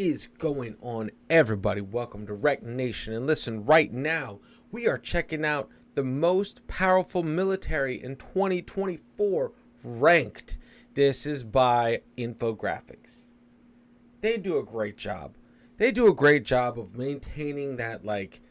is going on, everybody? Welcome to Wreck Nation. And listen, right now, we are checking out the most powerful military in 2024 ranked. This is by Infographics. They do a great job. They do a great job of maintaining that, like,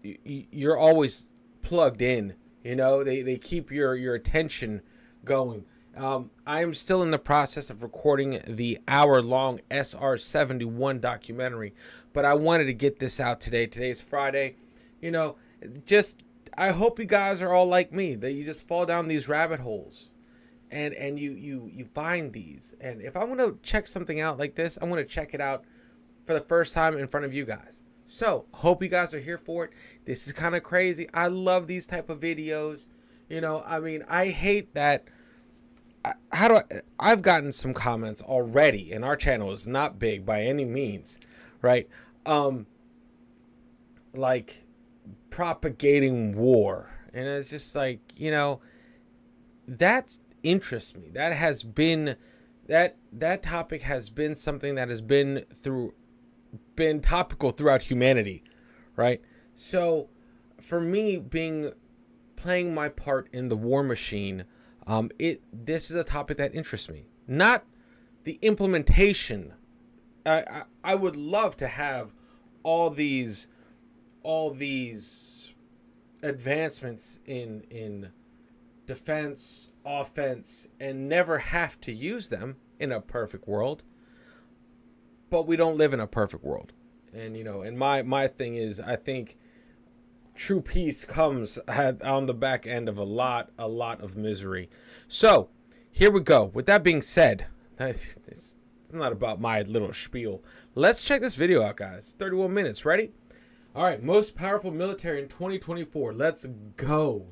you're always plugged in. You know, they keep your attention going. I am still in the process of recording the hour-long SR-71 documentary, but I wanted to get this out today. Today's Friday. You know, I hope you guys are all like me, that you just fall down these rabbit holes and you find these. And if I want to check something out like this, I want to check it out for the first time in front of you guys. So, hope you guys are here for it. This is kind of crazy. I love these type of videos. You know, I mean, I hate that. I've gotten some comments already, and our channel is not big by any means, right? Like propagating war, and it's just like, you know, that interests me. That has been that topic has been something that has been topical throughout humanity, right? So, for me, playing my part in the war machine. This is a topic that interests me, not the implementation. I would love to have all these advancements in defense, offense, and never have to use them in a perfect world. But we don't live in a perfect world, and you know, and my thing is, I think true peace comes on the back end of a lot of misery. So, here we go. With that being said, it's not about my little spiel. Let's check this video out, guys. 31 minutes. Ready? All right. Most powerful military in 2024. Let's go.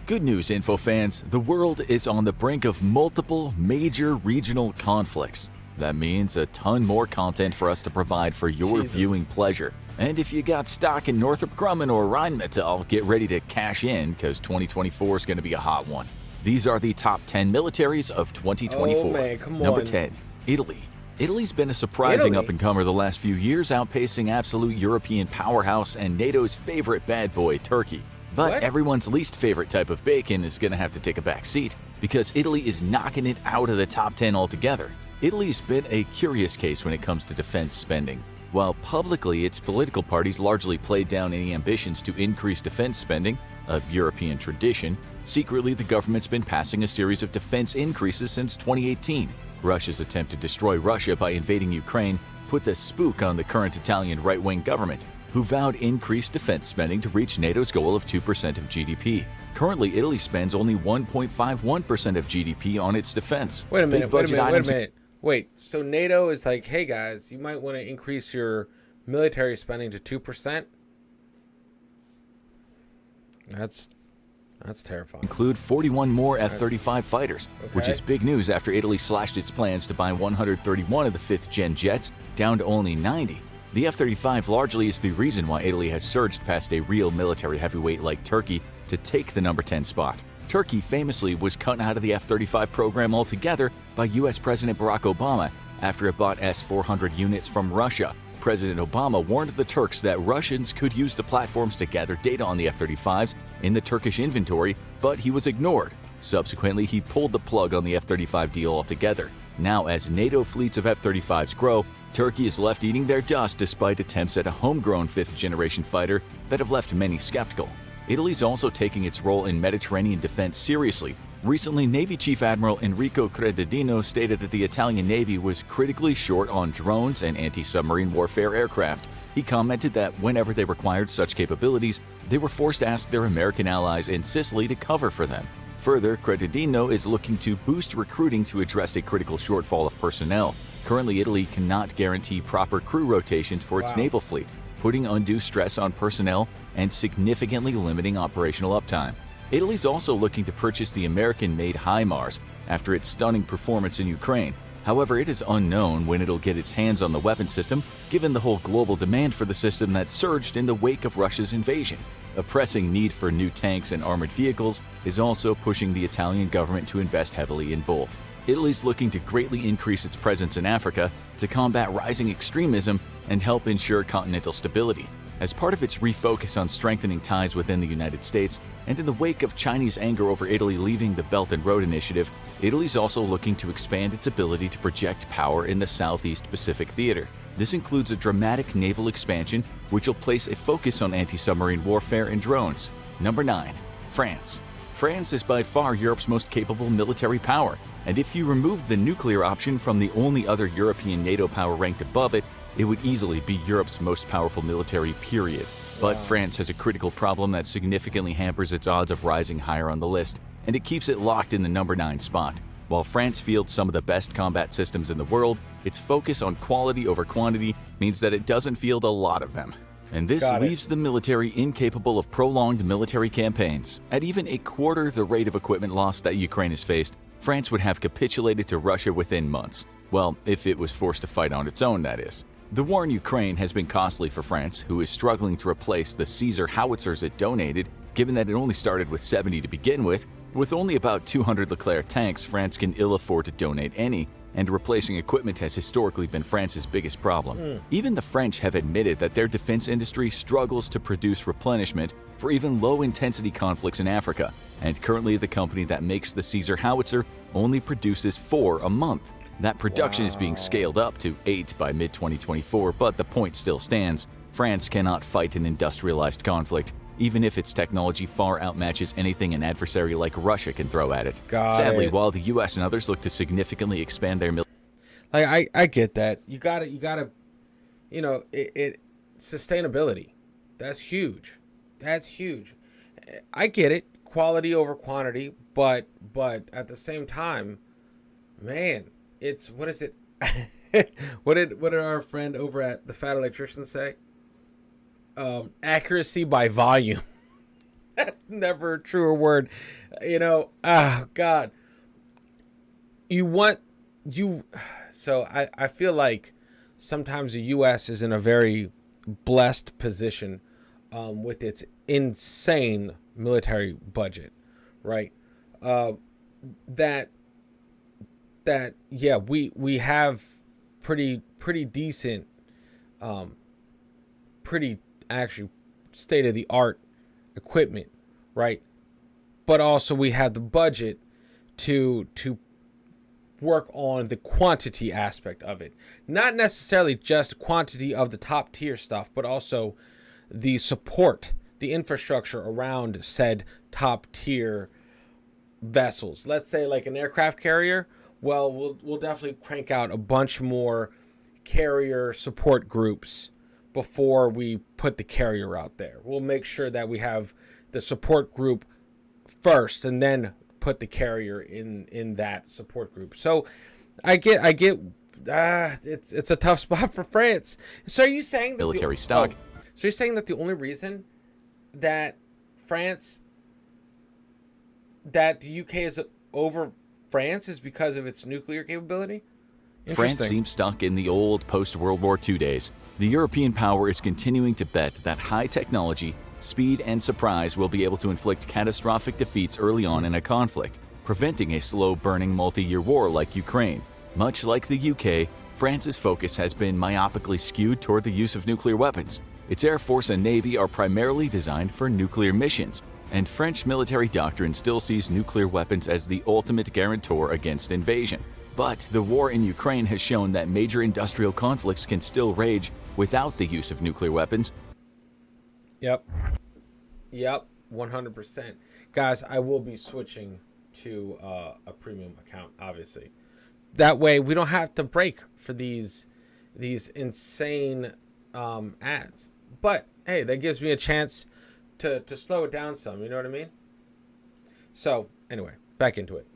Good news, info fans. The world is on the brink of multiple major regional conflicts. That means a ton more content for us to provide for your viewing pleasure. And if you got stock in Northrop Grumman or Rheinmetall, get ready to cash in, because 2024 is going to be a hot one. These are the top 10 militaries of 2024. Oh, man, come on. Number 10, Italy. Italy's been a surprising up-and-comer the last few years, outpacing absolute European powerhouse and NATO's favorite bad boy, Turkey. But everyone's least favorite type of bacon is going to have to take a back seat, because Italy is knocking it out of the top 10 altogether. Italy's been a curious case when it comes to defense spending. While publicly its political parties largely played down any ambitions to increase defense spending, a European tradition, secretly the government's been passing a series of defense increases since 2018. Russia's attempt to destroy Russia by invading Ukraine put the spook on the current Italian right-wing government, who vowed increased defense spending to reach NATO's goal of 2% of GDP. Currently, Italy spends only 1.51% of GDP on its defense. Wait a minute. Wait, so NATO is like, hey guys, you might want to increase your military spending to 2%? That's terrifying. Include 41 more F-35 fighters, which is big news after Italy slashed its plans to buy 131 of the 5th-gen jets down to only 90. The F-35 largely is the reason why Italy has surged past a real military heavyweight like Turkey to take the number 10 spot. Turkey famously was cut out of the F-35 program altogether by U.S. President Barack Obama after it bought S-400 units from Russia. President Obama warned the Turks that Russians could use the platforms to gather data on the F-35s in the Turkish inventory, but he was ignored. Subsequently, he pulled the plug on the F-35 deal altogether. Now, as NATO fleets of F-35s grow, Turkey is left eating their dust despite attempts at a homegrown 5th-generation fighter that have left many skeptical. Italy's also taking its role in Mediterranean defense seriously. Recently, Navy Chief Admiral Enrico Credendino stated that the Italian Navy was critically short on drones and anti-submarine warfare aircraft. He commented that whenever they required such capabilities, they were forced to ask their American allies in Sicily to cover for them. Further, Credendino is looking to boost recruiting to address a critical shortfall of personnel. Currently, Italy cannot guarantee proper crew rotations for its naval fleet, putting undue stress on personnel and significantly limiting operational uptime. Italy's also looking to purchase the American-made HIMARS after its stunning performance in Ukraine. However, it is unknown when it'll get its hands on the weapon system, given the whole global demand for the system that surged in the wake of Russia's invasion. A pressing need for new tanks and armored vehicles is also pushing the Italian government to invest heavily in both. Italy's looking to greatly increase its presence in Africa to combat rising extremism and help ensure continental stability. As part of its refocus on strengthening ties within the United States, and in the wake of Chinese anger over Italy leaving the Belt and Road Initiative, Italy's also looking to expand its ability to project power in the Southeast Pacific theater. This includes a dramatic naval expansion, which will place a focus on anti-submarine warfare and drones. Number 9. France. France is by far Europe's most capable military power, and if you removed the nuclear option from the only other European NATO power ranked above it, it would easily be Europe's most powerful military, period. But France has a critical problem that significantly hampers its odds of rising higher on the list, and it keeps it locked in the number 9 spot. While France fields some of the best combat systems in the world, its focus on quality over quantity means that it doesn't field a lot of them. And this leaves the military incapable of prolonged military campaigns. At even a quarter the rate of equipment loss that Ukraine has faced, France would have capitulated to Russia within months. Well, if it was forced to fight on its own, that is. The war in Ukraine has been costly for France, who is struggling to replace the Caesar howitzers it donated, given that it only started with 70 to begin with. With only about 200 Leclerc tanks, France can ill afford to donate any, and replacing equipment has historically been France's biggest problem. Even the French have admitted that their defense industry struggles to produce replenishment for even low-intensity conflicts in Africa, and currently the company that makes the Caesar howitzer only produces 4 a month. That production is being scaled up to 8 by mid-2024, but the point still stands. France cannot fight an industrialized conflict, even if its technology far outmatches anything an adversary like Russia can throw at it. Sadly, while the US and others look to significantly expand their Like I get that. You gotta sustainability. That's huge. That's huge. I get it. Quality over quantity, but at the same time, man, it's what is it? what did our friend over at the Fat Electrician say? Accuracy by volume. That's never a truer word. Oh God. So I feel like sometimes the U.S. is in a very blessed position with its insane military budget, right? We have pretty decent, pretty actually state-of-the-art equipment, right? But also we have the budget to work on the quantity aspect of it. Not necessarily just quantity of the top tier stuff, but also the support, the infrastructure around said top tier vessels. Let's say like an aircraft carrier. Well, we'll definitely crank out a bunch more carrier support groups before we put the carrier out there. We'll make sure that we have the support group first and then put the carrier in that support group. So I get it's a tough spot for France. So are you saying that military stock? So you're saying that the only reason that the UK is over France is because of its nuclear capability? France seems stuck in the old post-World War II days. The European power is continuing to bet that high technology, speed, and surprise will be able to inflict catastrophic defeats early on in a conflict, preventing a slow-burning multi-year war like Ukraine. Much like the UK, France's focus has been myopically skewed toward the use of nuclear weapons. Its Air Force and Navy are primarily designed for nuclear missions, and French military doctrine still sees nuclear weapons as the ultimate guarantor against invasion. But the war in Ukraine has shown that major industrial conflicts can still rage without the use of nuclear weapons. Yep, 100%. Guys, I will be switching to a premium account, obviously. That way, we don't have to break for these insane ads. But, hey, that gives me a chance to slow it down some, you know what I mean? So, anyway, back into it.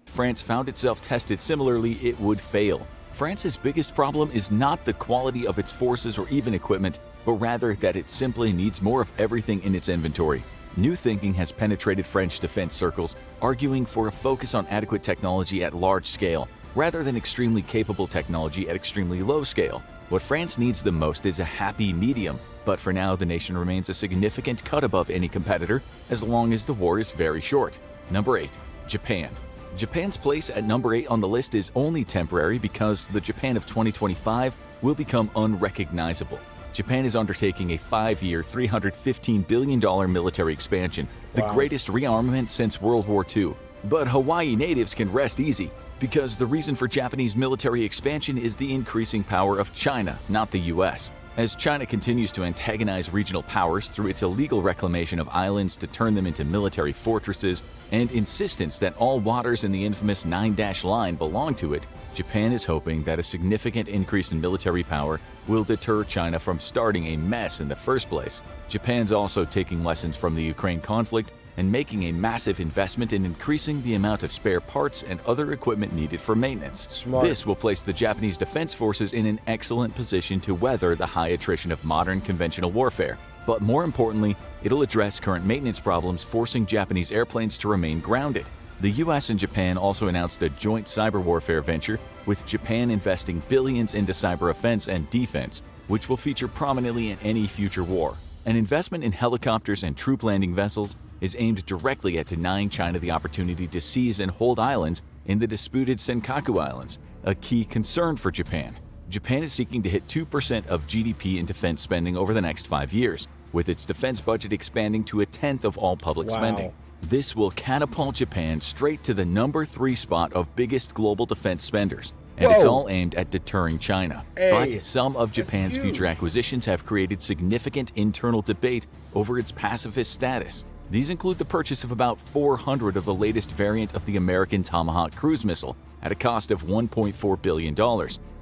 France found itself tested similarly, it would fail. France's biggest problem is not the quality of its forces or even equipment, but rather that it simply needs more of everything in its inventory. New thinking has penetrated French defense circles, arguing for a focus on adequate technology at large scale, rather than extremely capable technology at extremely low scale. What France needs the most is a happy medium, but for now the nation remains a significant cut above any competitor as long as the war is very short. Number 8. Japan. Japan's place at number 8 on the list is only temporary because the Japan of 2025 will become unrecognizable. Japan is undertaking a 5-year, $315 billion military expansion, the greatest rearmament since World War II. But Hawaii natives can rest easy, because the reason for Japanese military expansion is the increasing power of China, not the US. As China continues to antagonize regional powers through its illegal reclamation of islands to turn them into military fortresses and insistence that all waters in the infamous 9-dash line belong to it, Japan is hoping that a significant increase in military power will deter China from starting a mess in the first place. Japan's also taking lessons from the Ukraine conflict and making a massive investment in increasing the amount of spare parts and other equipment needed for maintenance. Smart. This will place the Japanese defense forces in an excellent position to weather the high attrition of modern conventional warfare. But more importantly, it'll address current maintenance problems forcing Japanese airplanes to remain grounded. The US and Japan also announced a joint cyber warfare venture, with Japan investing billions into cyber offense and defense, which will feature prominently in any future war. An investment in helicopters and troop landing vessels is aimed directly at denying China the opportunity to seize and hold islands in the disputed Senkaku Islands, a key concern for Japan. Japan is seeking to hit 2% of GDP in defense spending over the next 5 years, with its defense budget expanding to a tenth of all public spending. This will catapult Japan straight to the number 3 spot of biggest global defense spenders, and it's all aimed at deterring China. But some of Japan's future acquisitions have created significant internal debate over its pacifist status. These include the purchase of about 400 of the latest variant of the American Tomahawk cruise missile at a cost of $1.4 billion.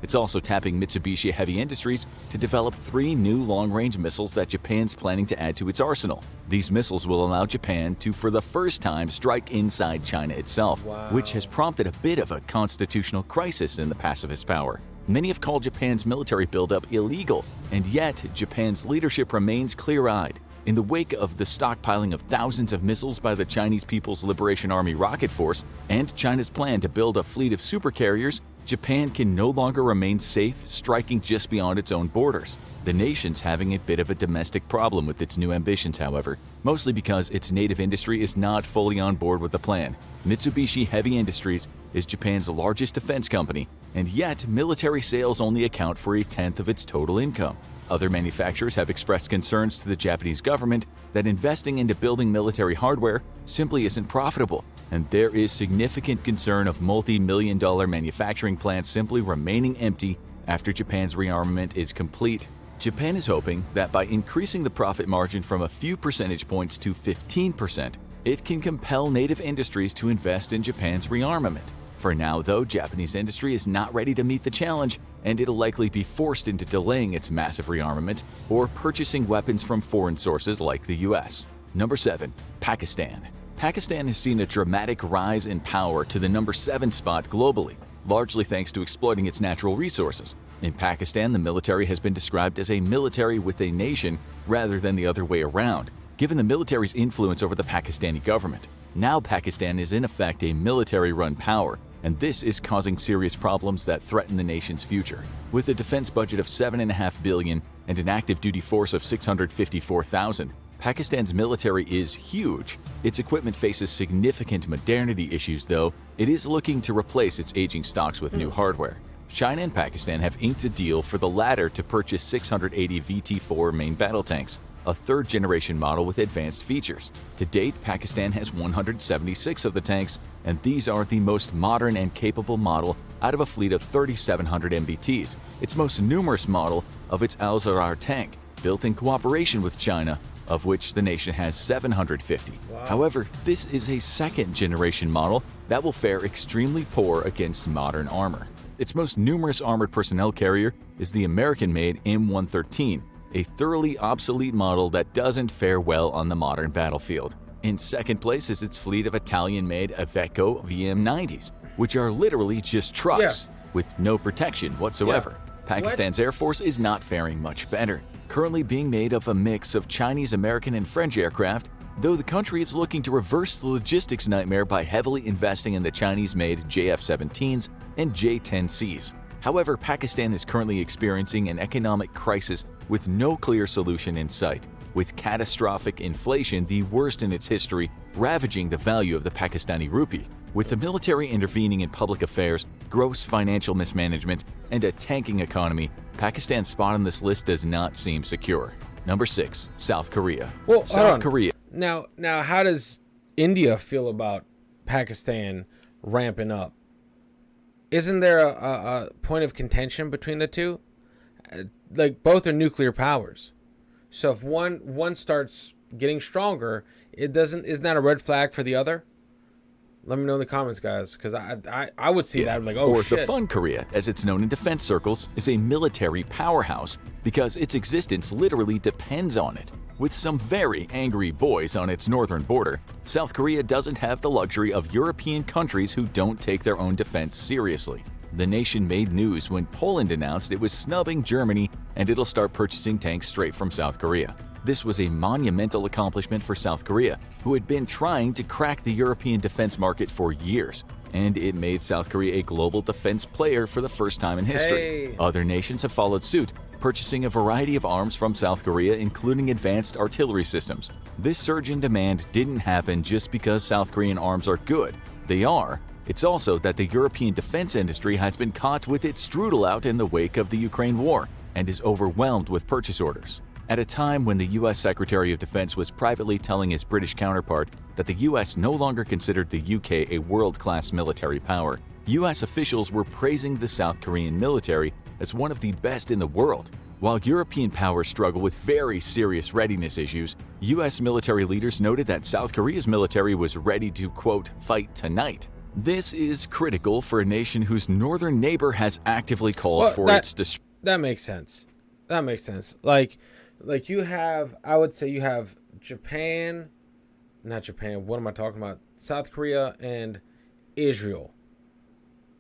It's also tapping Mitsubishi Heavy Industries to develop 3 new long-range missiles that Japan's planning to add to its arsenal. These missiles will allow Japan to, for the first time, strike inside China itself, which has prompted a bit of a constitutional crisis in the pacifist power. Many have called Japan's military buildup illegal, and yet Japan's leadership remains clear-eyed. In the wake of the stockpiling of thousands of missiles by the Chinese People's Liberation Army Rocket Force and China's plan to build a fleet of supercarriers, Japan can no longer remain safe, striking just beyond its own borders. The nation's having a bit of a domestic problem with its new ambitions, however, mostly because its native industry is not fully on board with the plan. Mitsubishi Heavy Industries is Japan's largest defense company, and yet military sales only account for a tenth of its total income. Other manufacturers have expressed concerns to the Japanese government that investing into building military hardware simply isn't profitable, and there is significant concern of multi-million-dollar manufacturing plants simply remaining empty after Japan's rearmament is complete. Japan is hoping that by increasing the profit margin from a few percentage points to 15%, it can compel native industries to invest in Japan's rearmament. For now, though, Japanese industry is not ready to meet the challenge, and it'll likely be forced into delaying its massive rearmament or purchasing weapons from foreign sources like the US. Number 7. Pakistan. Pakistan has seen a dramatic rise in power to the number 7 spot globally, largely thanks to exploiting its natural resources. In Pakistan, the military has been described as a military with a nation rather than the other way around, given the military's influence over the Pakistani government. Now Pakistan is in effect a military-run power, and this is causing serious problems that threaten the nation's future. With a defense budget of $7.5 billion and an active duty force of 654,000, Pakistan's military is huge. Its equipment faces significant modernity issues, though. It is looking to replace its aging stocks with new hardware. China and Pakistan have inked a deal for the latter to purchase 680 VT-4 main battle tanks, a third-generation model with advanced features. To date, Pakistan has 176 of the tanks, and these are the most modern and capable model out of a fleet of 3,700 MBTs, its most numerous model of its Al-Zarar tank, built in cooperation with China, of which the nation has 750. However, this is a second-generation model that will fare extremely poor against modern armor. Its most numerous armored personnel carrier is the American-made M113, a thoroughly obsolete model that doesn't fare well on the modern battlefield. In second place is its fleet of Italian-made Iveco VM90s, which are literally just trucks with no protection whatsoever. Pakistan's Air Force is not faring much better, currently being made of a mix of Chinese, American, and French aircraft, though the country is looking to reverse the logistics nightmare by heavily investing in the Chinese-made JF-17s and J-10Cs. However, Pakistan is currently experiencing an economic crisis with no clear solution in sight. with catastrophic inflation, the worst in its history, ravaging the value of the Pakistani rupee. With the military intervening in public affairs, gross financial mismanagement, and a tanking economy, Pakistan's spot on this list does not seem secure. Number 6. South Korea. Well, South Korea. Now, how does India feel about Pakistan ramping up? Isn't there a point of contention between the two? Like, both are nuclear powers. So if one starts getting stronger, isn't that a red flag for the other? Let me know in the comments, guys, because I would see that like, oh, or shit. the Fun Korea, as it's known in defense circles, is a military powerhouse because its existence literally depends on it. With some very angry boys on its northern border, South Korea doesn't have the luxury of European countries who don't take their own defense seriously. The nation made news when Poland announced it was snubbing Germany and it'll start purchasing tanks straight from South Korea. This was a monumental accomplishment for South Korea, who had been trying to crack the European defense market for years, and it made South Korea a global defense player for the first time in history. Hey. Other nations have followed suit, purchasing a variety of arms from South Korea, including advanced artillery systems. This surge in demand didn't happen just because South Korean arms are good. They are. It's also that the European defense industry has been caught with its strudel out in the wake of the Ukraine war and is overwhelmed with purchase orders. At a time when the U.S. Secretary of Defense was privately telling his British counterpart that the U.S. no longer considered the UK a world-class military power, U.S. officials were praising the South Korean military as one of the best in the world. While European powers struggle with very serious readiness issues, U.S. military leaders noted that South Korea's military was ready to, quote, fight tonight. This is critical for a nation whose northern neighbor has actively called for its destruction. That makes sense. That makes sense. Like you have, I would say you have Japan, not Japan, what am I talking about? South Korea and Israel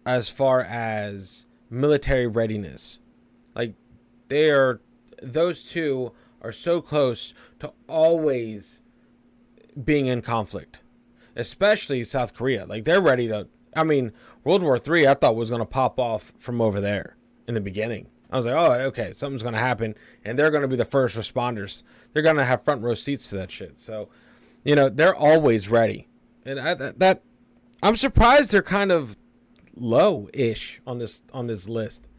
as far as military readiness. Like those two are so close to always being in conflict, especially South Korea. Like they're ready to, World War III I thought was going to pop off from over there in the beginning. I was like, oh, okay, something's going to happen, and they're going to be the first responders. They're going to have front row seats to that shit. So, they're always ready. And I'm surprised they're kind of low-ish on this list.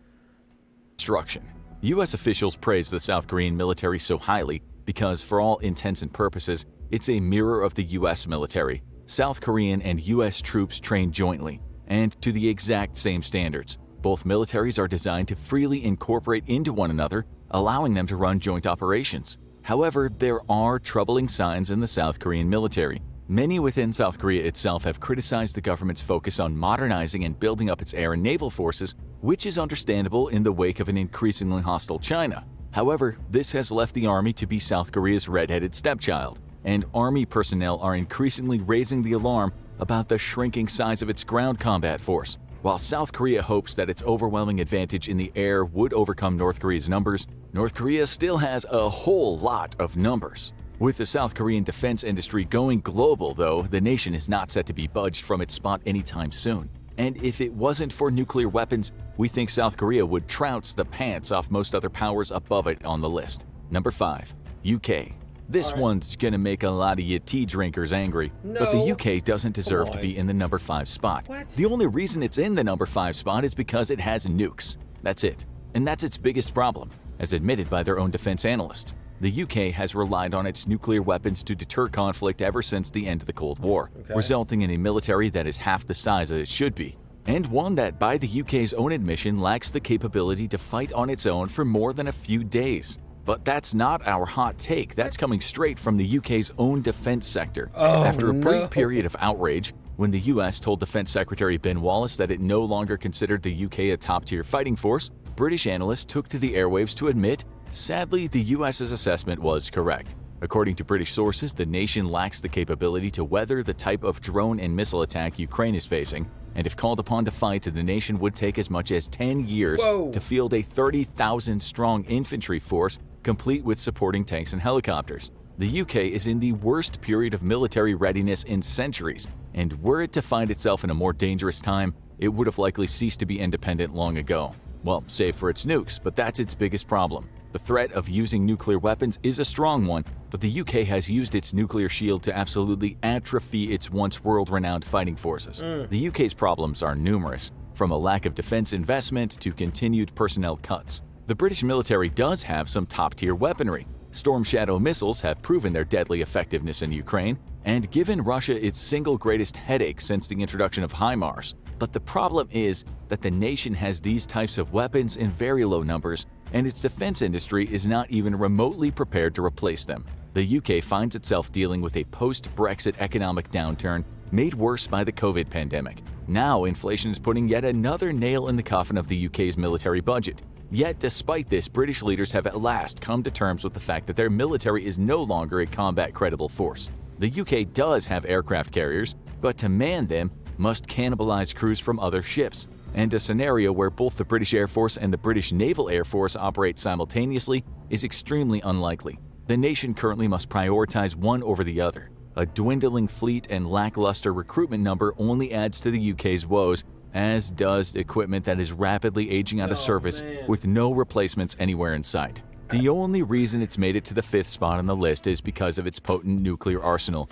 Destruction. U.S. officials praise the South Korean military so highly because, for all intents and purposes, it's a mirror of the U.S. military. South Korean and U.S. troops train jointly, and to the exact same standards. Both militaries are designed to freely incorporate into one another, allowing them to run joint operations. However, there are troubling signs in the South Korean military. Many within South Korea itself have criticized the government's focus on modernizing and building up its air and naval forces, which is understandable in the wake of an increasingly hostile China. However, this has left the Army to be South Korea's red-headed stepchild, and Army personnel are increasingly raising the alarm about the shrinking size of its ground combat force. While South Korea hopes that its overwhelming advantage in the air would overcome North Korea's numbers, North Korea still has a whole lot of numbers. With the South Korean defense industry going global, though, the nation is not set to be budged from its spot anytime soon. And if it wasn't for nuclear weapons, we think South Korea would trounce the pants off most other powers above it on the list. Number 5. UK. This one's gonna make a lot of you tea drinkers angry, but the UK doesn't deserve to be in the number 5 spot. What? The only reason it's in the number 5 spot is because it has nukes. That's it. And that's its biggest problem, as admitted by their own defense analysts. The UK has relied on its nuclear weapons to deter conflict ever since the end of the Cold War, resulting in a military that is half the size that it should be, and one that, by the UK's own admission, lacks the capability to fight on its own for more than a few days. But that's not our hot take. That's coming straight from the UK's own defense sector. After a brief period of outrage, when the US told Defense Secretary Ben Wallace that it no longer considered the UK a top-tier fighting force, British analysts took to the airwaves to admit, sadly, the US's assessment was correct. According to British sources, the nation lacks the capability to weather the type of drone and missile attack Ukraine is facing, and if called upon to fight, the nation would take as much as 10 years to field a 30,000-strong infantry force complete with supporting tanks and helicopters. The UK is in the worst period of military readiness in centuries, and were it to find itself in a more dangerous time, it would have likely ceased to be independent long ago. Well, save for its nukes, but that's its biggest problem. The threat of using nuclear weapons is a strong one, but the UK has used its nuclear shield to absolutely atrophy its once world-renowned fighting forces. The UK's problems are numerous, from a lack of defense investment to continued personnel cuts. The British military does have some top-tier weaponry. Storm Shadow missiles have proven their deadly effectiveness in Ukraine and given Russia its single greatest headache since the introduction of HIMARS. But the problem is that the nation has these types of weapons in very low numbers, and its defense industry is not even remotely prepared to replace them. The UK finds itself dealing with a post-Brexit economic downturn made worse by the COVID pandemic. Now inflation is putting yet another nail in the coffin of the UK's military budget. Yet despite this, British leaders have at last come to terms with the fact that their military is no longer a combat-credible force. The UK does have aircraft carriers, but to man them must cannibalize crews from other ships, and a scenario where both the British Air Force and the British Naval Air Force operate simultaneously is extremely unlikely. The nation currently must prioritize one over the other. A dwindling fleet and lackluster recruitment number only adds to the UK's woes, as does equipment that is rapidly aging out of service with no replacements anywhere in sight. The only reason it's made it to the 5th spot on the list is because of its potent nuclear arsenal.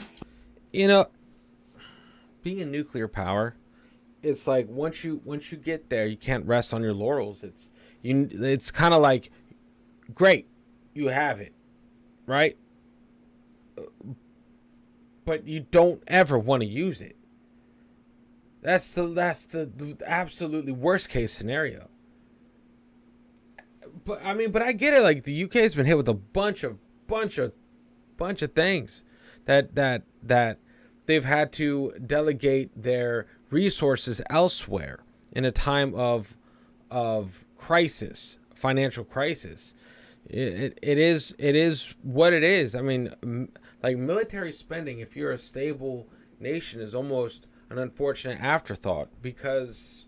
You know, being a nuclear power, it's like once you get there, you can't rest on your laurels. It's kind of like, great, you have it, right? But you don't ever want to use it. That's the absolutely worst case scenario. But I get it. Like, the UK has been hit with a bunch of things that they've had to delegate their resources elsewhere in a time of crisis, financial crisis. It is what it is. I mean, like, military spending, if you're a stable nation, is almost an unfortunate afterthought, because,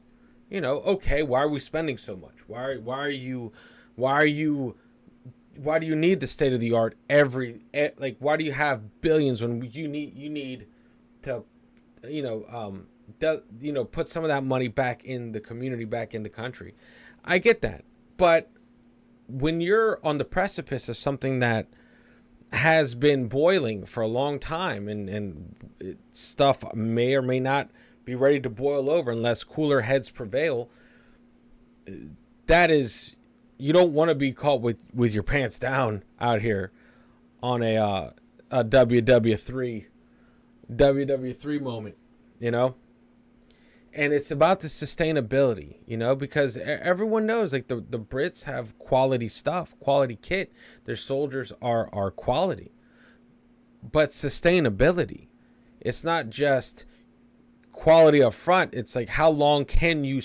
you know, okay, why are we spending so much? Why do you need the state of the art why do you have billions when you need to put some of that money back in the community, back in the country? I get that. But when you're on the precipice of something that has been boiling for a long time, and stuff may or may not be ready to boil over unless cooler heads prevail, you don't want to be caught with your pants down out here on a WW3 moment, you know? And it's about the sustainability, you know, because everyone knows, like, the Brits have quality stuff, quality kit. Their soldiers are quality. But sustainability, it's not just quality up front. It's like, how long can you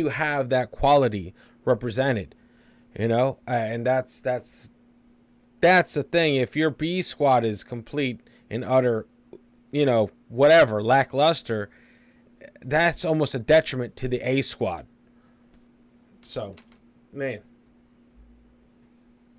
have that quality represented, you know? And that's the thing. If your B squad is complete and utter, you know, whatever, lackluster, that's almost a detriment to the A squad. So, man.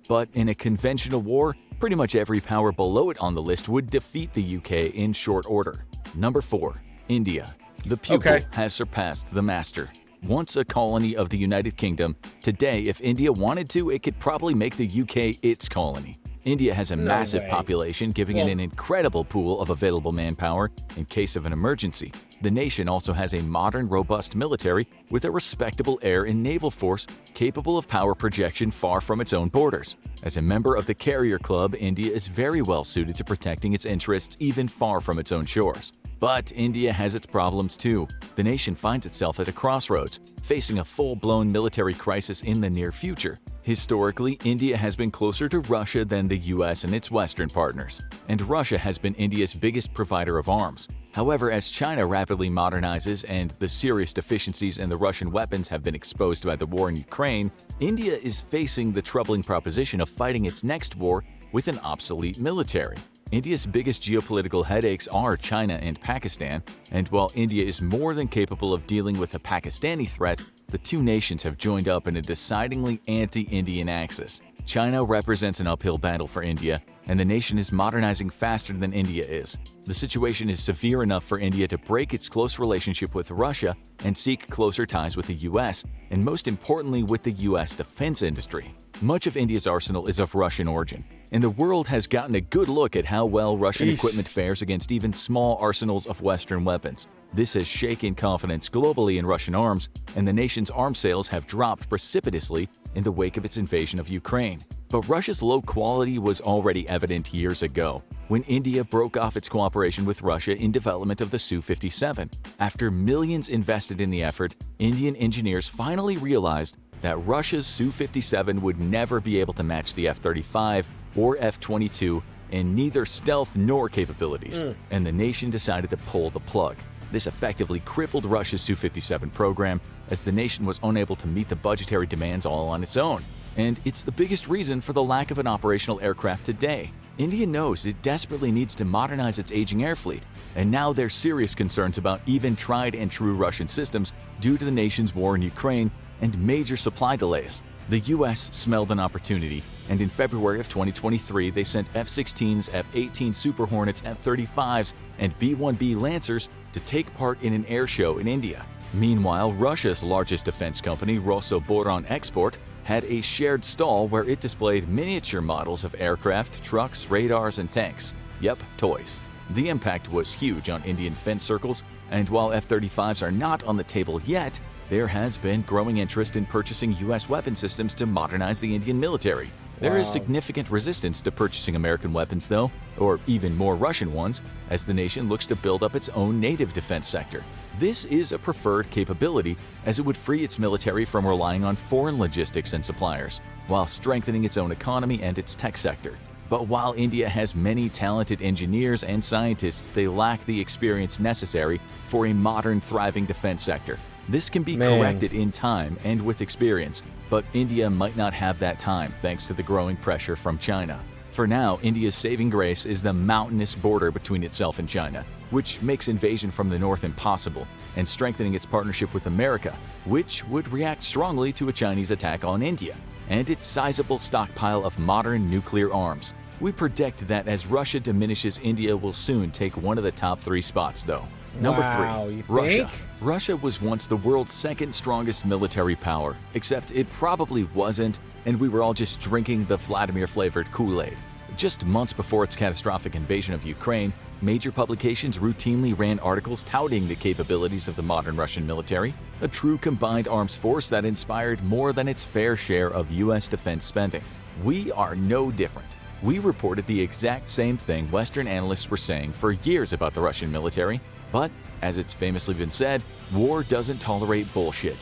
But in a conventional war, pretty much every power below it on the list would defeat the UK in short order. Number 4, India. The pupil has surpassed the master. Once a colony of the United Kingdom, today, if India wanted to, it could probably make the UK its colony. India has a massive population, giving it an incredible pool of available manpower in case of an emergency. The nation also has a modern, robust military with a respectable air and naval force capable of power projection far from its own borders. As a member of the Carrier Club, India is very well suited to protecting its interests even far from its own shores. But India has its problems too. The nation finds itself at a crossroads, facing a full-blown military crisis in the near future. Historically, India has been closer to Russia than the US and its Western partners, and Russia has been India's biggest provider of arms. However, as China rapidly modernizes and the serious deficiencies in the Russian weapons have been exposed by the war in Ukraine, India is facing the troubling proposition of fighting its next war with an obsolete military. India's biggest geopolitical headaches are China and Pakistan, and while India is more than capable of dealing with the Pakistani threat, the two nations have joined up in a decidedly anti-Indian axis. China represents an uphill battle for India, and the nation is modernizing faster than India is. The situation is severe enough for India to break its close relationship with Russia and seek closer ties with the US, and most importantly with the US defense industry. Much of India's arsenal is of Russian origin, and the world has gotten a good look at how well Russian equipment fares against even small arsenals of Western weapons. This has shaken confidence globally in Russian arms, and the nation's arms sales have dropped precipitously in the wake of its invasion of Ukraine. But Russia's low quality was already evident years ago, when India broke off its cooperation with Russia in development of the Su-57. After millions invested in the effort, Indian engineers finally realized that Russia's Su-57 would never be able to match the F-35 or F-22 in neither stealth nor capabilities, and the nation decided to pull the plug. This effectively crippled Russia's Su-57 program, as the nation was unable to meet the budgetary demands all on its own. And it's the biggest reason for the lack of an operational aircraft today. India knows it desperately needs to modernize its aging air fleet, and now there's serious concerns about even tried and true Russian systems due to the nation's war in Ukraine and major supply delays. The US smelled an opportunity, and in February of 2023 they sent F-16s, F-18 Super Hornets, F-35s, and B-1B Lancers to take part in an air show in India. Meanwhile, Russia's largest defense company, Rosoboronexport, had a shared stall where it displayed miniature models of aircraft, trucks, radars, and tanks. Yep, toys. The impact was huge on Indian defense circles, and while F-35s are not on the table yet, there has been growing interest in purchasing U.S. weapon systems to modernize the Indian military. There is significant resistance to purchasing American weapons, though, or even more Russian ones, as the nation looks to build up its own native defense sector. This is a preferred capability, as it would free its military from relying on foreign logistics and suppliers, while strengthening its own economy and its tech sector. But while India has many talented engineers and scientists, they lack the experience necessary for a modern, thriving defense sector. This can be corrected in time and with experience, but India might not have that time thanks to the growing pressure from China. For now, India's saving grace is the mountainous border between itself and China, which makes invasion from the north impossible, and strengthening its partnership with America, which would react strongly to a Chinese attack on India, and its sizable stockpile of modern nuclear arms. We predict that as Russia diminishes, India will soon take one of the top 3 spots, though. Number 3, Russia. Russia was once the world's second strongest military power, except it probably wasn't, and we were all just drinking the Vladimir-flavored Kool-Aid. Just months before its catastrophic invasion of Ukraine, major publications routinely ran articles touting the capabilities of the modern Russian military, a true combined arms force that inspired more than its fair share of U.S. defense spending. We are no different. We reported the exact same thing Western analysts were saying for years about the Russian military, but, as it's famously been said, war doesn't tolerate bullshit.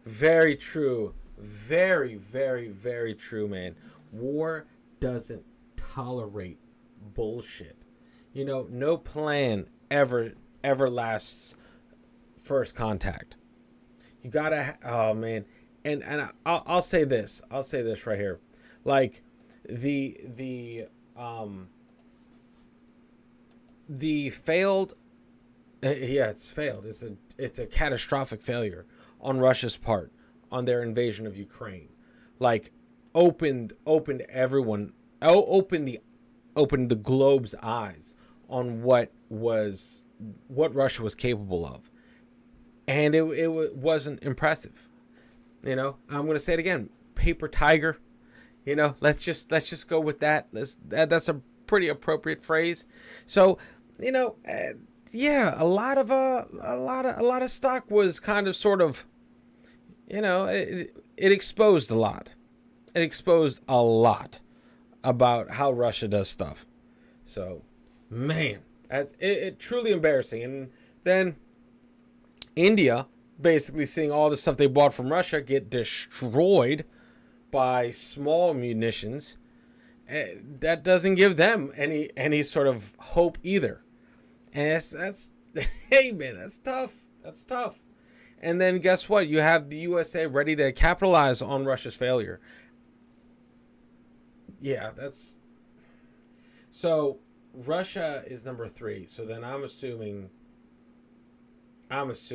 Very true. Very, very, very true, man. War doesn't tolerate bullshit. You know, no plan ever lasts first contact. You gotta, oh man. And I'll say this. I'll say this right here. Like, the failed, it's failed. It's a catastrophic failure on Russia's part on their invasion of Ukraine. Like, opened the globe's eyes on what Russia was capable of, and it wasn't impressive. You know, I'm gonna say it again. Paper tiger. You know, let's just go with that. That's a pretty appropriate phrase. So, you know, yeah, a lot of stock was kind of sort of, you know, it exposed a lot. It exposed a lot about how Russia does stuff. So, man, that's it truly embarrassing. And then India basically seeing all the stuff they bought from Russia get destroyed by small munitions, that doesn't give them any sort of hope either. And that's hey man, that's tough. And then guess what? You have the USA ready to capitalize on Russia's failure. Yeah, that's so Russia is number 3. So then I'm assuming let's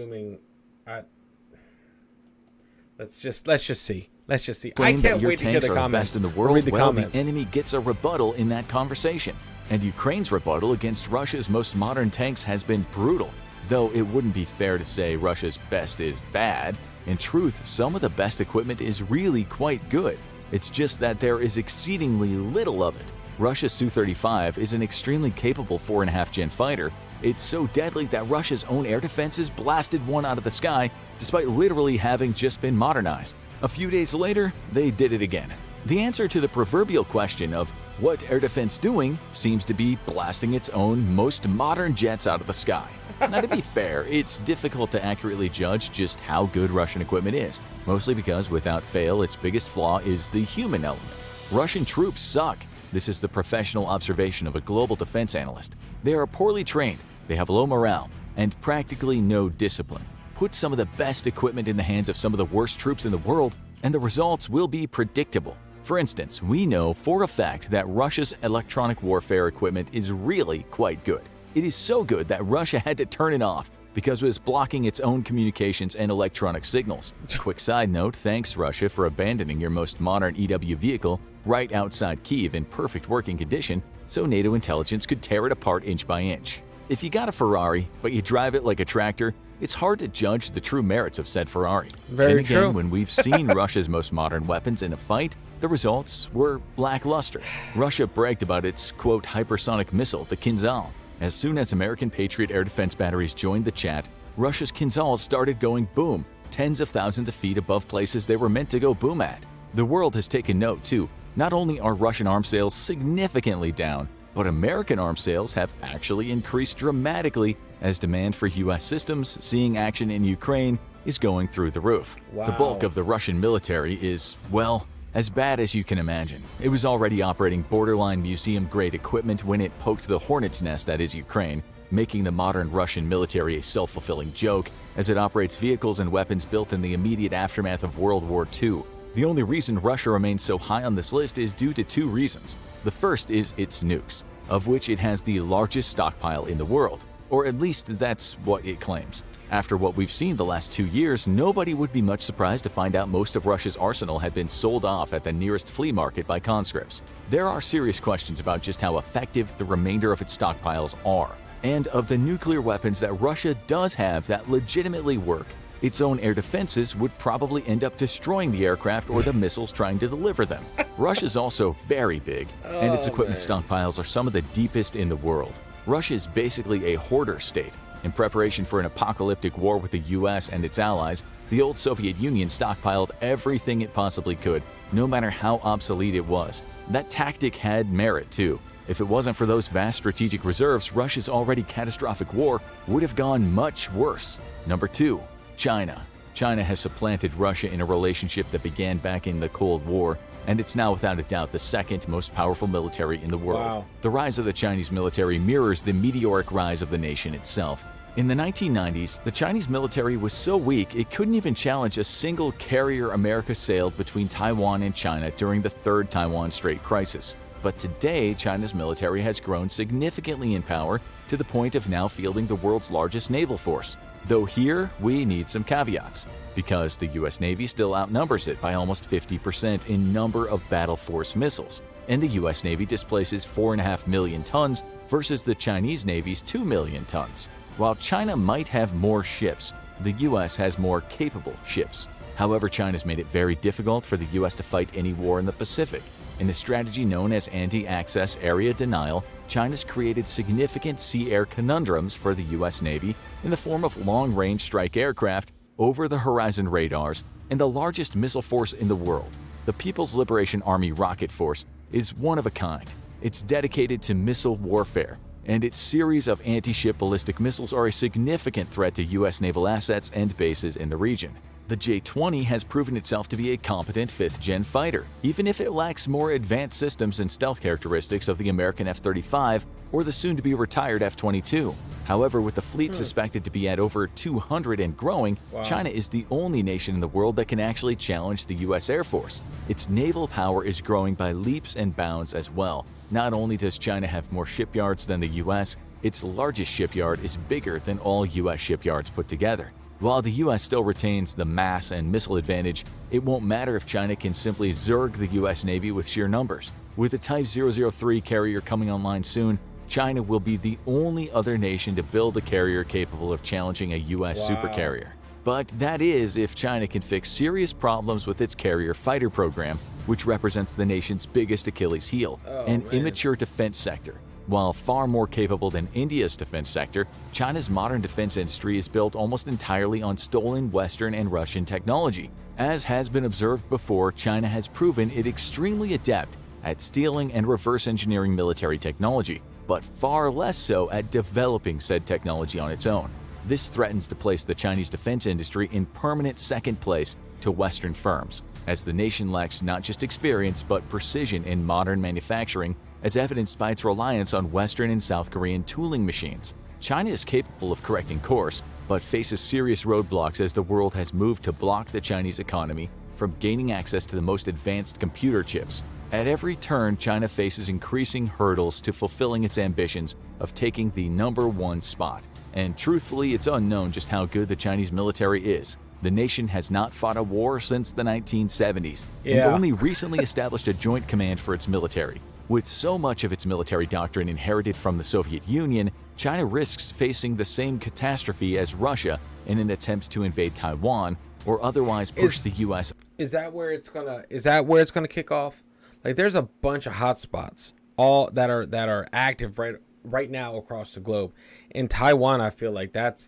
just see. Let's just see. I Claim can't that your wait to hear tanks the are the comments. best in the We'll world. read the Well, comments. the enemy gets a rebuttal in that conversation. And Ukraine's rebuttal against Russia's most modern tanks has been brutal. Though it wouldn't be fair to say Russia's best is bad. In truth, some of the best equipment is really quite good. It's just that there is exceedingly little of it. Russia's Su-35 is an extremely capable 4.5-gen fighter. It's so deadly that Russia's own air defenses blasted one out of the sky, despite literally having just been modernized. A few days later, they did it again. The answer to the proverbial question of what air defense doing seems to be blasting its own most modern jets out of the sky. Now, to be fair, it's difficult to accurately judge just how good Russian equipment is, mostly because, without fail, its biggest flaw is the human element. Russian troops suck. This is the professional observation of a global defense analyst. They are poorly trained, they have low morale, and practically no discipline. Put some of the best equipment in the hands of some of the worst troops in the world, and the results will be predictable. For instance, we know for a fact that Russia's electronic warfare equipment is really quite good. It is so good that Russia had to turn it off because it was blocking its own communications and electronic signals. Quick side note, thanks Russia for abandoning your most modern EW vehicle right outside Kyiv in perfect working condition so NATO intelligence could tear it apart inch by inch. If you got a Ferrari, but you drive it like a tractor, it's hard to judge the true merits of said Ferrari. Very and again, true. when we've seen Russia's most modern weapons in a fight, the results were lackluster. Russia bragged about its, quote, hypersonic missile, the Kinzhal. As soon as American Patriot air defense batteries joined the chat, Russia's Kinzhals started going boom, tens of thousands of feet above places they were meant to go boom at. The world has taken note, too. Not only are Russian arms sales significantly down, but American arms sales have actually increased dramatically as demand for U.S. systems seeing action in Ukraine is going through the roof. Wow. The bulk of the Russian military is, well, as bad as you can imagine. It was already operating borderline museum-grade equipment when it poked the hornet's nest that is Ukraine, making the modern Russian military a self-fulfilling joke as it operates vehicles and weapons built in the immediate aftermath of World War II. The only reason Russia remains so high on this list is due to two reasons. The first is its nukes, of which it has the largest stockpile in the world, or at least that's what it claims. After what we've seen the last 2 years, nobody would be much surprised to find out most of Russia's arsenal had been sold off at the nearest flea market by conscripts. There are serious questions about just how effective the remainder of its stockpiles are, and of the nuclear weapons that Russia does have that legitimately work. Its own air defenses would probably end up destroying the aircraft or the missiles trying to deliver them. Russia's also very big, and its equipment stockpiles are some of the deepest in the world. Russia is basically a hoarder state. In preparation for an apocalyptic war with the US and its allies, the old Soviet Union stockpiled everything it possibly could, no matter how obsolete it was. That tactic had merit, too. If it wasn't for those vast strategic reserves, Russia's already catastrophic war would have gone much worse. Number 2. China. China has supplanted Russia in a relationship that began back in the Cold War, and it's now without a doubt the second most powerful military in the world. Wow. The rise of the Chinese military mirrors the meteoric rise of the nation itself. In the 1990s, the Chinese military was so weak it couldn't even challenge a single carrier America sailed between Taiwan and China during the Third Taiwan Strait crisis. But today, China's military has grown significantly in power to the point of now fielding the world's largest naval force. Though here, we need some caveats, because the US Navy still outnumbers it by almost 50% in number of battle force missiles, and the US Navy displaces 4.5 million tons versus the Chinese Navy's 2 million tons. While China might have more ships, the US has more capable ships. However, China's made it very difficult for the US to fight any war in the Pacific. In a strategy known as anti-access area denial, China's created significant sea-air conundrums for the US Navy in the form of long-range strike aircraft, over-the-horizon radars, and the largest missile force in the world. The People's Liberation Army Rocket Force is one of a kind. It's dedicated to missile warfare, and its series of anti-ship ballistic missiles are a significant threat to US naval assets and bases in the region. The J-20 has proven itself to be a competent 5th-gen fighter, even if it lacks more advanced systems and stealth characteristics of the American F-35 or the soon-to-be-retired F-22. However, with the fleet suspected to be at over 200 and growing, China is the only nation in the world that can actually challenge the U.S. Air Force. Its naval power is growing by leaps and bounds as well. Not only does China have more shipyards than the U.S., its largest shipyard is bigger than all U.S. shipyards put together. While the US still retains the mass and missile advantage, it won't matter if China can simply zerg the US Navy with sheer numbers. With the Type 003 carrier coming online soon, China will be the only other nation to build a carrier capable of challenging a US supercarrier. But that is if China can fix serious problems with its carrier fighter program, which represents the nation's biggest Achilles heel, an immature defense sector. While far more capable than India's defense sector, China's modern defense industry is built almost entirely on stolen Western and Russian technology. As has been observed before, China has proven it extremely adept at stealing and reverse engineering military technology, but far less so at developing said technology on its own. This threatens to place the Chinese defense industry in permanent second place to Western firms, as the nation lacks not just experience but precision in modern manufacturing, as evidenced by its reliance on Western and South Korean tooling machines. China is capable of correcting course, but faces serious roadblocks as the world has moved to block the Chinese economy from gaining access to the most advanced computer chips. At every turn, China faces increasing hurdles to fulfilling its ambitions of taking the #1 spot. And truthfully, it's unknown just how good the Chinese military is. The nation has not fought a war since the 1970s, and only recently established a joint command for its military. With so much of its military doctrine inherited from the Soviet Union, China risks facing the same catastrophe as Russia in an attempt to invade Taiwan or otherwise push the U.S. Is that where it's gonna kick off? Like, there's a bunch of hotspots, all that are active right now across the globe. In Taiwan, I feel like that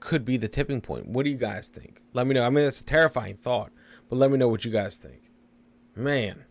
could be the tipping point. What do you guys think? Let me know. I mean, it's a terrifying thought, but let me know what you guys think. Man.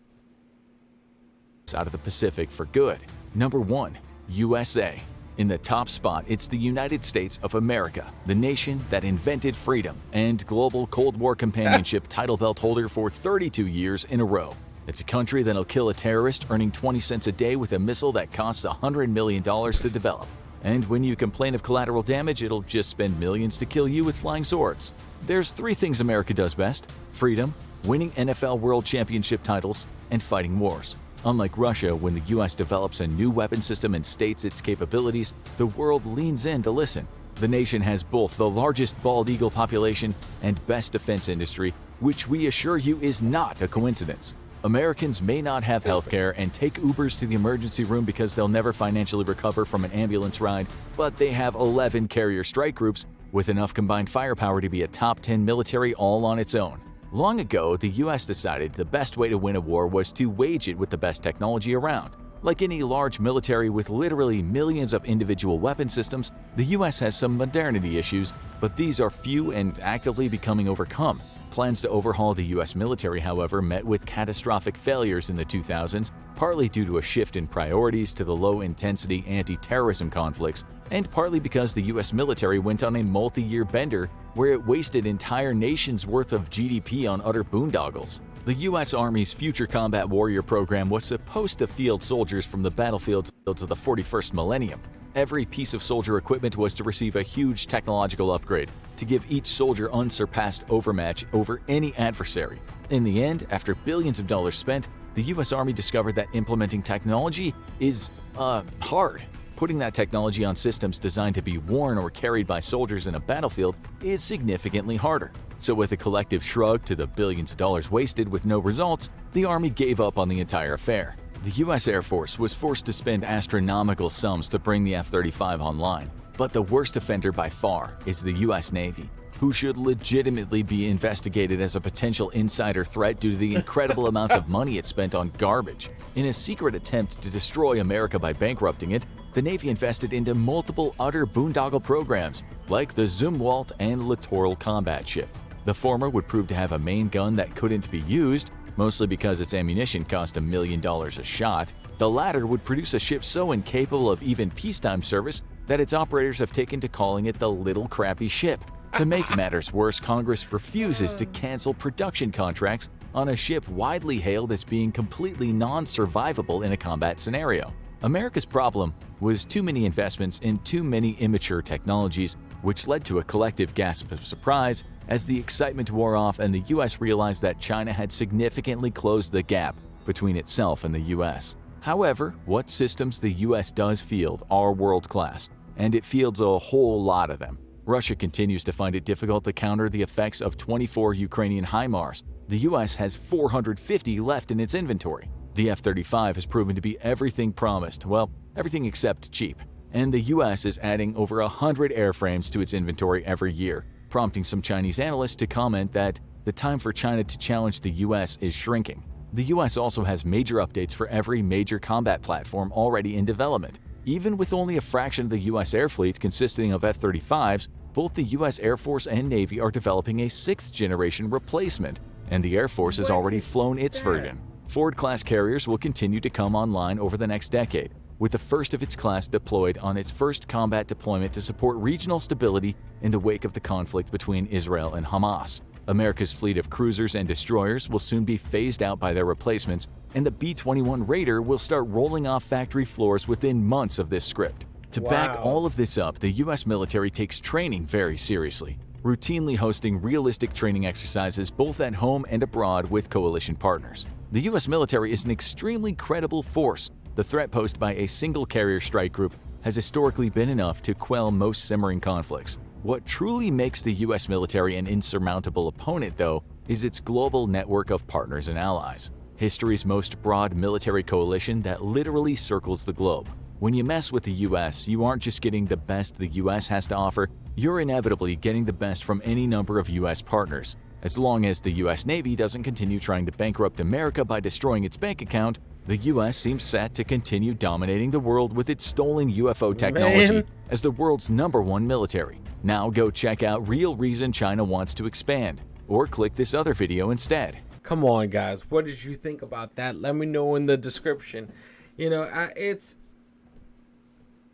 Out of the Pacific for good. Number 1, USA. In the top spot, it's the United States of America, the nation that invented freedom and global Cold War companionship title belt holder for 32 years in a row. It's a country that'll kill a terrorist earning 20 cents a day with a missile that costs $100 million to develop. And when you complain of collateral damage, it'll just spend millions to kill you with flying swords. There's 3 things America does best: freedom, winning NFL World Championship titles, and fighting wars. Unlike Russia, when the US develops a new weapon system and states its capabilities, the world leans in to listen. The nation has both the largest bald eagle population and best defense industry, which we assure you is not a coincidence. Americans may not have healthcare and take Ubers to the emergency room because they'll never financially recover from an ambulance ride, but they have 11 carrier strike groups with enough combined firepower to be a top 10 military all on its own. Long ago, the US decided the best way to win a war was to wage it with the best technology around. Like any large military with literally millions of individual weapon systems, the US has some modernity issues, but these are few and actively becoming overcome. Plans to overhaul the US military, however, met with catastrophic failures in the 2000s, partly due to a shift in priorities to the low-intensity anti-terrorism conflicts, and partly because the US military went on a multi-year bender where it wasted entire nations' worth of GDP on utter boondoggles. The US Army's Future Combat Warrior program was supposed to field soldiers from the battlefields of the 41st millennium. Every piece of soldier equipment was to receive a huge technological upgrade to give each soldier unsurpassed overmatch over any adversary. In the end, after billions of dollars spent, the US Army discovered that implementing technology is, hard. Putting that technology on systems designed to be worn or carried by soldiers in a battlefield is significantly harder. So with a collective shrug to the billions of dollars wasted with no results, the Army gave up on the entire affair. The US Air Force was forced to spend astronomical sums to bring the F-35 online. But the worst offender by far is the US Navy, who should legitimately be investigated as a potential insider threat due to the incredible amounts of money it spent on garbage. In a secret attempt to destroy America by bankrupting it, the Navy invested into multiple utter boondoggle programs, like the Zumwalt and Littoral Combat Ship. The former would prove to have a main gun that couldn't be used, mostly because its ammunition cost $1 million a shot. The latter would produce a ship so incapable of even peacetime service that its operators have taken to calling it the Little Crappy Ship. To make matters worse, Congress refuses to cancel production contracts on a ship widely hailed as being completely non-survivable in a combat scenario. America's problem was too many investments in too many immature technologies, which led to a collective gasp of surprise as the excitement wore off and the US realized that China had significantly closed the gap between itself and the US. However, what systems the US does field are world-class, and it fields a whole lot of them. Russia continues to find it difficult to counter the effects of 24 Ukrainian HIMARS. The US has 450 left in its inventory. The F-35 has proven to be everything promised, well, everything except cheap. And the US is adding over 100 airframes to its inventory every year, prompting some Chinese analysts to comment that the time for China to challenge the US is shrinking. The US also has major updates for every major combat platform already in development. Even with only a fraction of the US air fleet consisting of F-35s, both the US Air Force and Navy are developing a 6th-generation replacement, and the Air Force has already flown its version. Ford-class carriers will continue to come online over the next decade, with the first of its class deployed on its first combat deployment to support regional stability in the wake of the conflict between Israel and Hamas. America's fleet of cruisers and destroyers will soon be phased out by their replacements, and the B-21 Raider will start rolling off factory floors within months of this script. To back all of this up, the U.S. military takes training very seriously, routinely hosting realistic training exercises both at home and abroad with coalition partners. The U.S. military is an extremely credible force. The threat posed by a single carrier strike group has historically been enough to quell most simmering conflicts. What truly makes the U.S. military an insurmountable opponent, though, is its global network of partners and allies. History's most broad military coalition that literally circles the globe. When you mess with the U.S., you aren't just getting the best the U.S. has to offer, you're inevitably getting the best from any number of U.S. partners. As long as the U.S. Navy doesn't continue trying to bankrupt America by destroying its bank account, the U.S. seems set to continue dominating the world with its stolen UFO technology as the world's #1 military. Now go check out Real Reason China Wants to Expand, or click this other video instead. Come on, guys. What did you think about that? Let me know in the description. You know, it's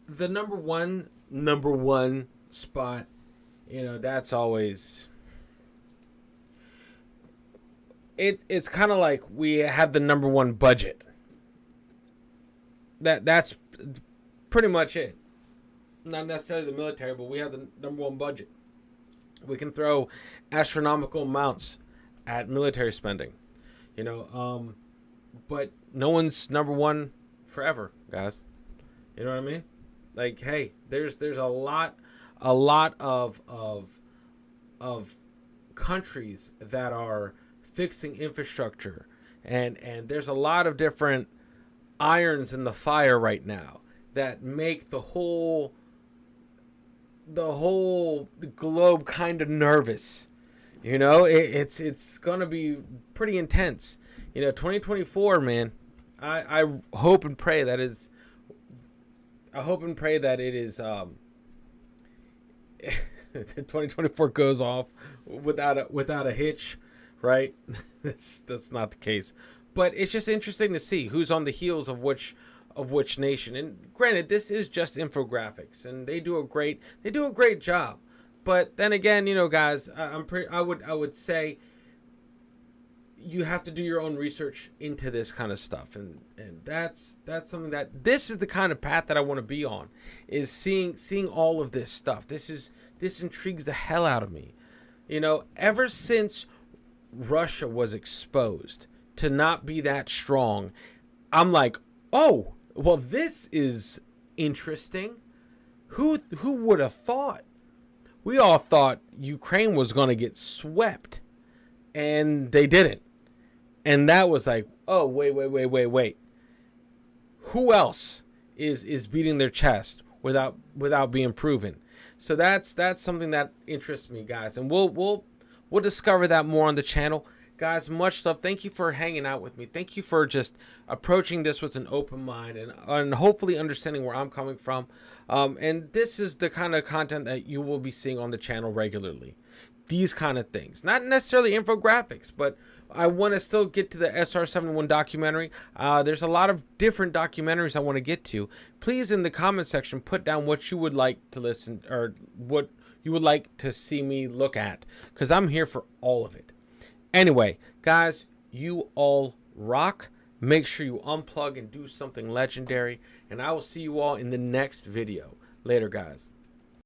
the number one spot. You know, that's always... It's kind of like we have the #1 budget. That's pretty much it. Not necessarily the military, but we have the #1 budget. We can throw astronomical amounts at military spending, you know. But no one's #1 forever, guys. You know what I mean? Like, hey, there's a lot of countries that are fixing infrastructure, and there's a lot of different irons in the fire right now that make the whole globe kind of nervous. You know, it's gonna be pretty intense. You know, 2024, man. I hope and pray that is. I hope and pray that it is. 2024 goes off without a hitch, right? That's not the case. But it's just interesting to see who's on the heels of which nation. And granted, this is just infographics, and they do a great job. But then again, you know, guys, I would say you have to do your own research into this kind of stuff, and that's something that this is the kind of path that I want to be on, is seeing all of this stuff. This intrigues the hell out of me. You know, ever since Russia was exposed to not be that strong, I'm like, oh, well, this is interesting. Who would have thought? We all thought Ukraine was going to get swept, and they didn't. And that was like, oh, wait. Who else is beating their chest without being proven? So that's something that interests me, guys. And we'll discover that more on the channel. Guys, much love. Thank you for hanging out with me. Thank you for just approaching this with an open mind and hopefully understanding where I'm coming from. And this is the kind of content that you will be seeing on the channel regularly. These kind of things. Not necessarily infographics, but I want to still get to the SR-71 documentary. There's a lot of different documentaries I want to get to. Please, in the comment section, put down what you would like to listen, or what you would like to see me look at, because I'm here for all of it. Anyway, guys, you all rock. Make sure you unplug and do something legendary, and I will see you all in the next video. Later, guys.